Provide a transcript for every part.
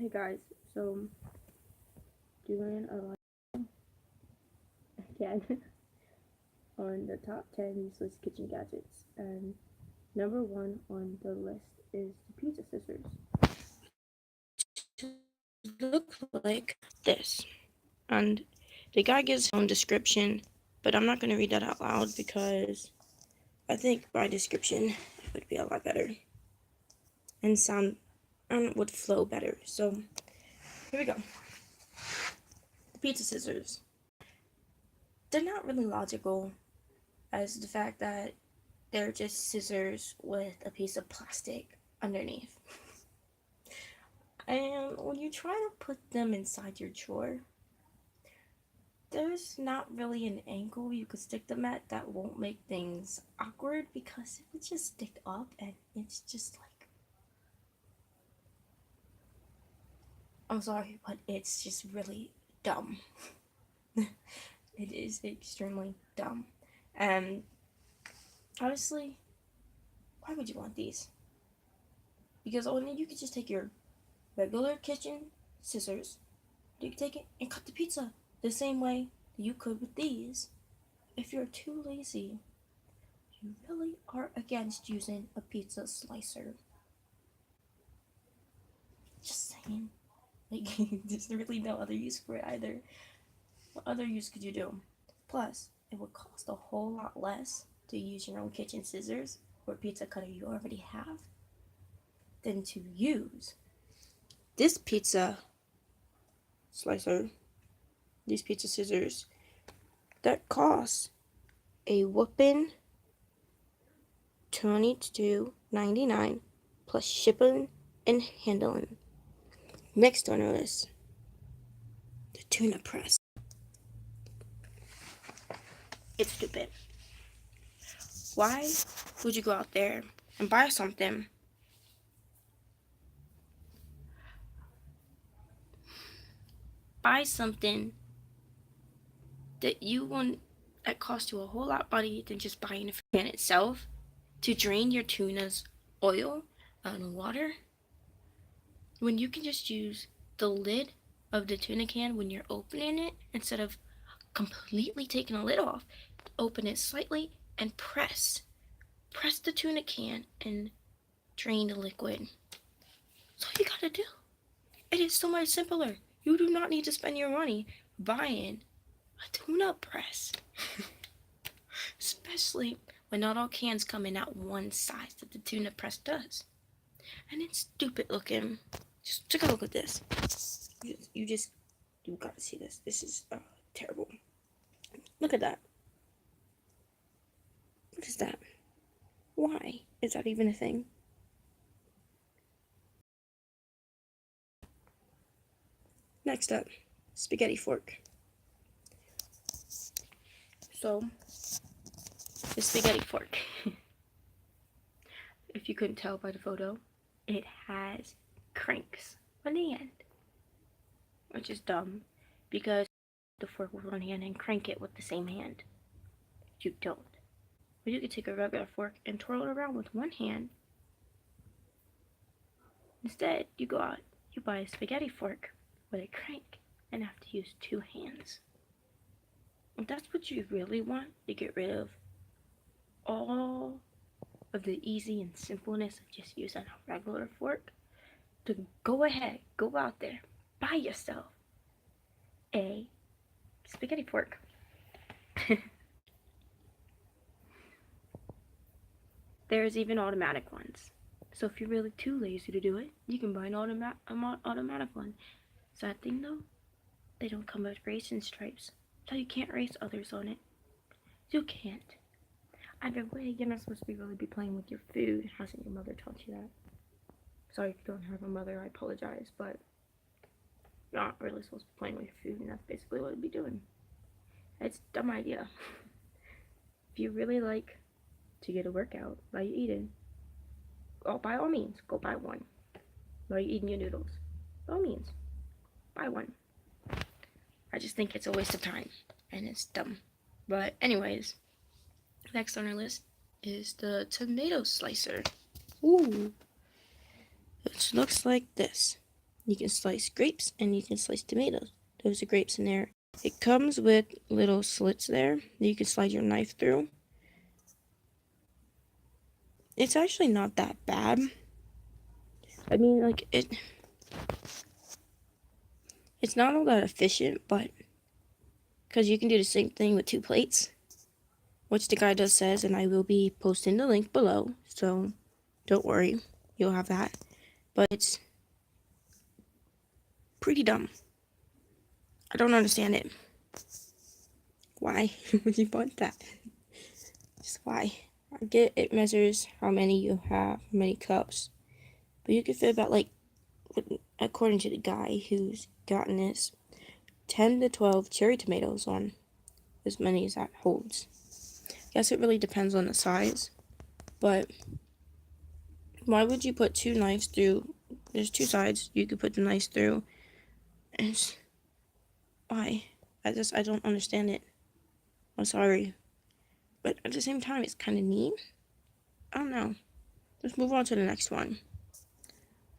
Hey guys, so doing a live again on the top 10 useless kitchen gadgets, and number one on the list is the pizza scissors, which look like this. And the guy gives his own description, but I'm not going to read that out loud because I think by description it would be a lot better and sound and would flow better. So here we go. The pizza scissors. They're not really logical as the fact that they're just scissors with a piece of plastic underneath. And when you try to put them inside your drawer, there's not really an angle you could stick them at that won't make things awkward, because it would just stick up and it's just like, I'm sorry, but it's just really dumb. It is extremely dumb. And honestly, why would you want these? Because you could just take your regular kitchen scissors, you can take it and cut the pizza the same way that you could with these. If you're too lazy, you really are against using a pizza slicer. Just saying. Like, there's really no other use for it either. What other use could you do? Plus, it would cost a whole lot less to use your own kitchen scissors or pizza cutter you already have than to use this pizza slicer, these pizza scissors, that costs a whooping $22.99 plus shipping and handling. Next on our list, the Tuna Press. It's stupid. Why would you go out there and buy something that costs you a whole lot money than just buying a can itself to drain your tuna's oil and water, when you can just use the lid of the tuna can when you're opening it, instead of completely taking the lid off, open it slightly and press the tuna can and drain the liquid. That's all you gotta do. It is so much simpler. You do not need to spend your money buying a tuna press. Especially when not all cans come in at one size that the tuna press does. And it's stupid looking. Just take a look at this. You gotta see this. This is terrible. Look at that. What is that? Why is that even a thing? Next up, spaghetti fork. So, the spaghetti fork. If you couldn't tell by the photo, it has cranks on the end, which is dumb because the fork with one hand and crank it with the same hand. You don't. But you could take a regular fork and twirl it around with one hand. Instead, you go out, you buy a spaghetti fork with a crank and have to use two hands. If that's what you really want to get rid of all of the easy and simpleness of just using a regular fork, to go ahead, go out there, buy yourself a spaghetti fork. There's even automatic ones. So if you're really too lazy to do it, you can buy an automatic one. Sad thing though, they don't come with racing stripes, so you can't race others on it. You can't. Either way, you're not supposed to really be playing with your food. Hasn't your mother taught you that? Sorry if you don't have a mother, I apologize, but you're not really supposed to be playing with your food, and that's basically what it'd be doing. It's a dumb idea. If you really like to get a workout while you're eating, by all means, go buy one. While you're eating your noodles, by all means, buy one. I just think it's a waste of time, and it's dumb. But anyways, next on our list is the tomato slicer. Ooh. It looks like this. You can slice grapes and you can slice tomatoes. Those are grapes in there. It comes with little slits there that you can slide your knife through. It's actually not that bad. I mean, like, it's not all that efficient, but because you can do the same thing with 2 plates, which the guy does says, and I will be posting the link below, so don't worry, you'll have that. But it's pretty dumb. I don't understand it. Why would you want that? Just why? I get it measures how many you have, how many cups, but you can fit about, like, according to the guy who's gotten this, 10 to 12 cherry tomatoes on as many as that holds. Guess it really depends on the size, but why would you put 2 knives through? There's 2 sides you could put the knives through. And why? I don't understand it. I'm sorry, but at the same time, it's kind of neat. I don't know. Let's move on to the next one.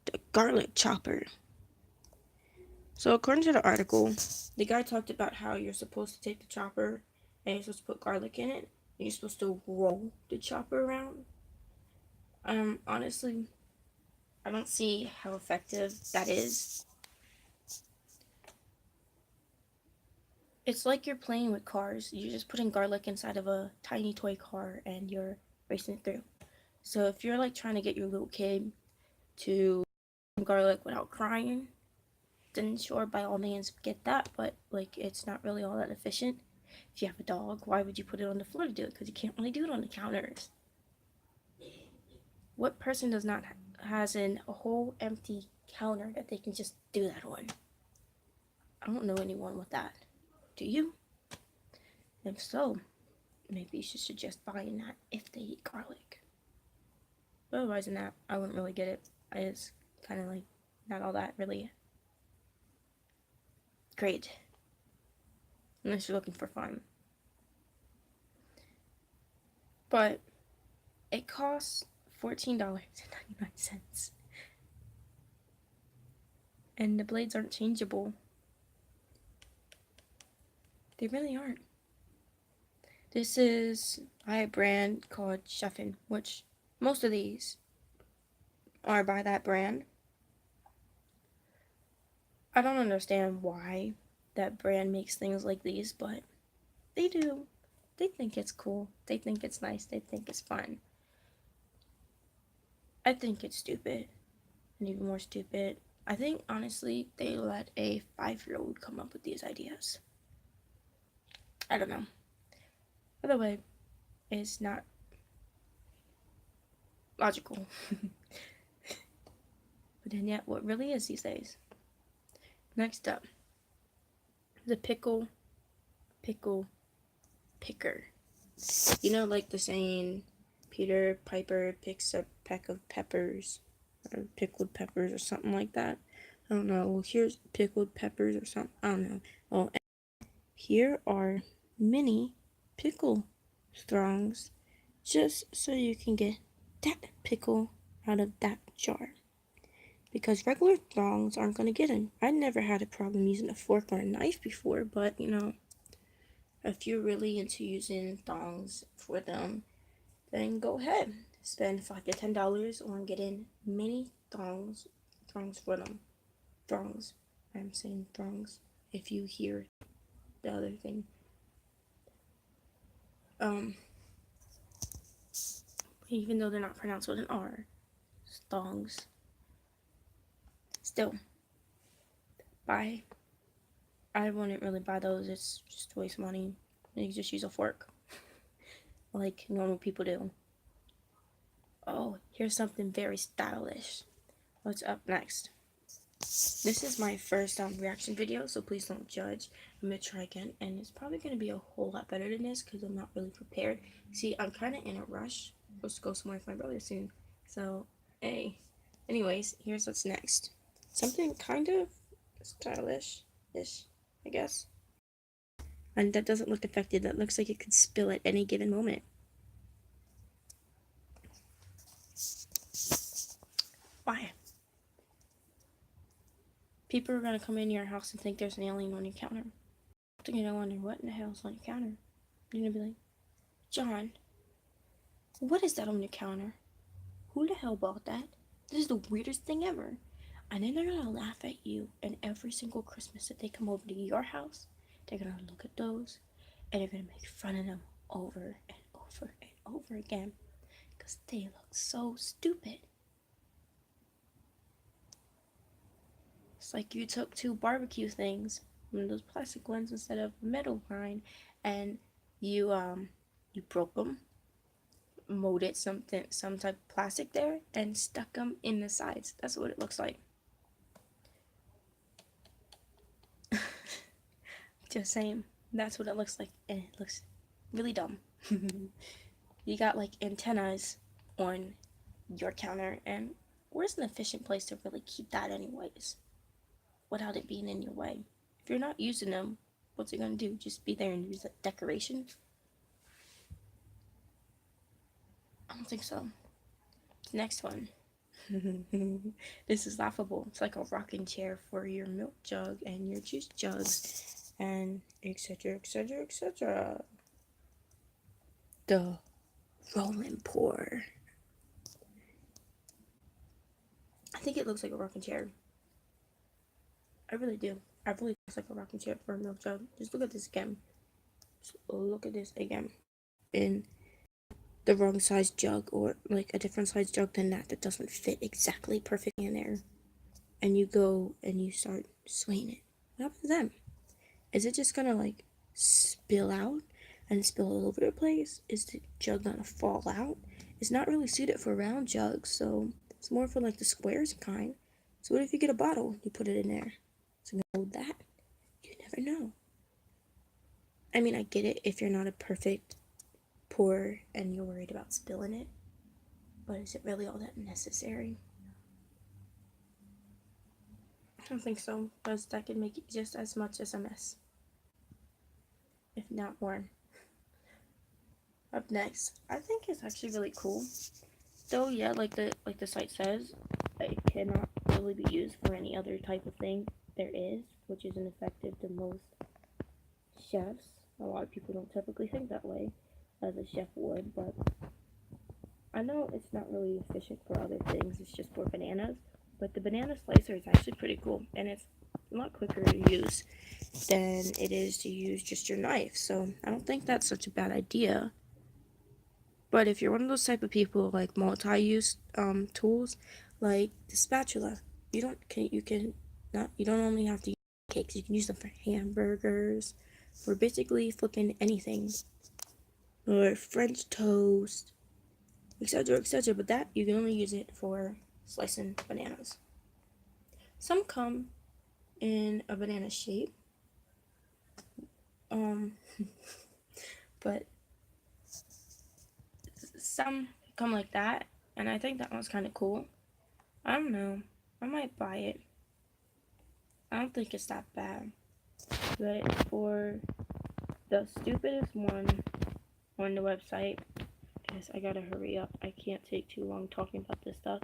The garlic chopper. So according to the article, the guy talked about how you're supposed to take the chopper and you're supposed to put garlic in it. And you're supposed to roll the chopper around. Honestly, I don't see how effective that is. It's like you're playing with cars. You're just putting garlic inside of a tiny toy car and you're racing it through. So if you're like trying to get your little kid to garlic without crying, then sure, by all means get that, but like it's not really all that efficient. If you have a dog, why would you put it on the floor to do it? Because you can't really do it on the counters. What person does not has a whole empty counter that they can just do that on? I don't know anyone with that. Do you? If so, maybe you should suggest buying that if they eat garlic. But otherwise than that, I wouldn't really get it. It's kind of like not all that really great. Unless you're looking for fun. But it costs $14.99. And the blades aren't changeable. They really aren't. This is by a brand called Chefin, which most of these are by that brand. I don't understand why that brand makes things like these, but they do. They think it's cool. They think it's nice. They think it's fun. I think it's stupid. And even more stupid, I think, honestly, they let a 5-year-old come up with these ideas. I don't know. By the way, it's not logical. But then yet, what really is these days? Next up, the pickle picker. You know, like the saying, Peter Piper picks a peck of peppers, or pickled peppers, or something like that. I don't know. Well, here's pickled peppers or something. I don't know. Oh, here are mini pickle throngs, just so you can get that pickle out of that jar. Because regular thongs aren't going to get in. I never had a problem using a fork or a knife before, but you know, if you're really into using thongs for them, then go ahead. Spend $5 to $10 on getting mini thongs for them. Thongs. I'm saying thongs. If you hear the other thing. Even though they're not pronounced with an R. Thongs. Still, I wouldn't really buy those. It's just a waste of money. You can just use a fork. Like normal people do. Oh, here's something very stylish. What's up next? This is my first reaction video, so please don't judge. I'm going to try again, and it's probably going to be a whole lot better than this because I'm not really prepared. See, I'm kind of in a rush. I'm supposed to go somewhere with my brother soon. So, hey. Anyways, here's what's next. Something kind of stylish-ish, I guess. And that doesn't look affected. That looks like it could spill at any given moment. Why? People are gonna come in your house and think there's an alien on your counter. They're gonna wonder what in the hell's on your counter. You're gonna be like, John, what is that on your counter? Who the hell bought that? This is the weirdest thing ever. And then they're gonna laugh at you, and every single Christmas that they come over to your house, they're gonna look at those and they're gonna make fun of them over and over and over again because they look so stupid. It's like you took two barbecue things, one of those plastic ones instead of metal kind, and you broke them, molded some type of plastic there, and stuck them in the sides. That's what it looks like. Just saying, that's what it looks like, and it looks really dumb. You got like antennas on your counter, and where's an efficient place to really keep that anyways without it being in your way? If you're not using them, what's it gonna do? Just be there and use that decoration? I don't think so. Next one. This is laughable. It's like a rocking chair for your milk jug and your juice jugs and etc etc etc. The rolling pour. I think it looks like a rocking chair. I really do. I really looks like a rocking chair for a milk jug. Just look at this again. Just look at this again. In the wrong size jug, or like a different size jug than that doesn't fit exactly perfectly in there, and you go and you start swaying it. What happens then? Is it just gonna like spill out and spill all over the place? Is the jug gonna fall out? It's not really suited for round jugs, so it's more for like the squares kind. So what if you get a bottle, you put it in there? So hold that? You never know. I mean, I get it if you're not a perfect pour and you're worried about spilling it, but is it really all that necessary? I don't think so, because that could make it just as much as a mess, if not more. Up next, I think it's actually really cool. Though, yeah, like the site says, it cannot really be used for any other type of thing there is, which isn't effective to most chefs. A lot of people don't typically think that way, as a chef would, but I know it's not really efficient for other things. It's just for bananas, but the banana slicer is actually pretty cool, and it's a lot quicker to use than it is to use just your knife. So I don't think that's such a bad idea. But if you're one of those type of people like multi-use tools, like the spatula, you don't only have to use cakes. You can use them for hamburgers, for basically flipping anything, or French toast, etc., etc. But that you can only use it for slicing bananas. Some come in a banana shape, but some come like that, and I think that one's kind of cool. I don't know. I might buy it. I don't think it's that bad. But for the stupidest one on the website, because I gotta hurry up, I can't take too long talking about this stuff,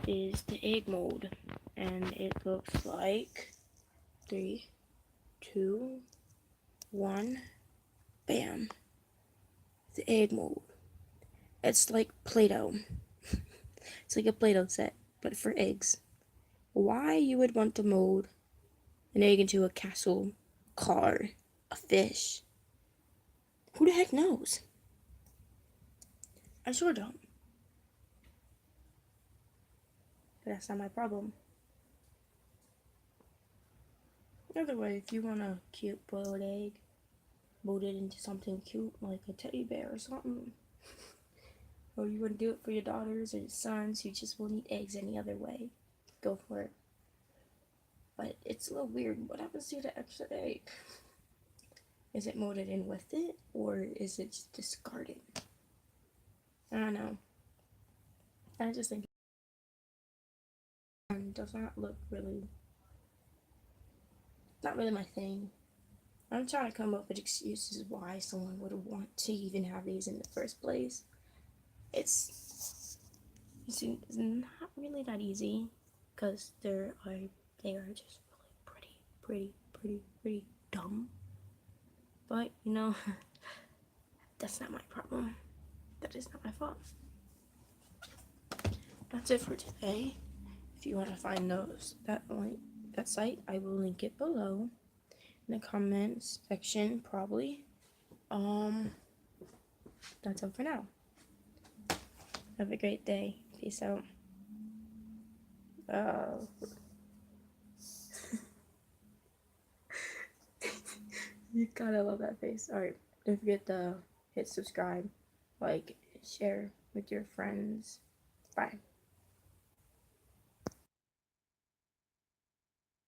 is the egg mold. And it looks like 3, 2, 1, bam. The egg mold. It's like Play-Doh. It's like a Play-Doh set, but for eggs. Why you would want to mold an egg into a castle, car, a fish? Who the heck knows? I sure don't. But that's not my problem. Either way, if you want a cute boiled egg, mold it into something cute like a teddy bear or something, or you want to do it for your daughters or your sons who just won't eat eggs any other way, go for it. But it's a little weird. What happens to the extra egg? Is it molded in with it, or is it just discarded? I don't know. I just think it does not look really, not really my thing. I'm trying to come up with excuses why someone would want to even have these in the first place. It's not really that easy, because they are just pretty dumb. But, you know, that's not my problem. That is not my fault. That's it for today. If you want to find that site, I will link it below in the comments section, probably. That's all for now. Have a great day. Peace out. You gotta love that face. Alright, don't forget to hit subscribe, like, share with your friends. Bye.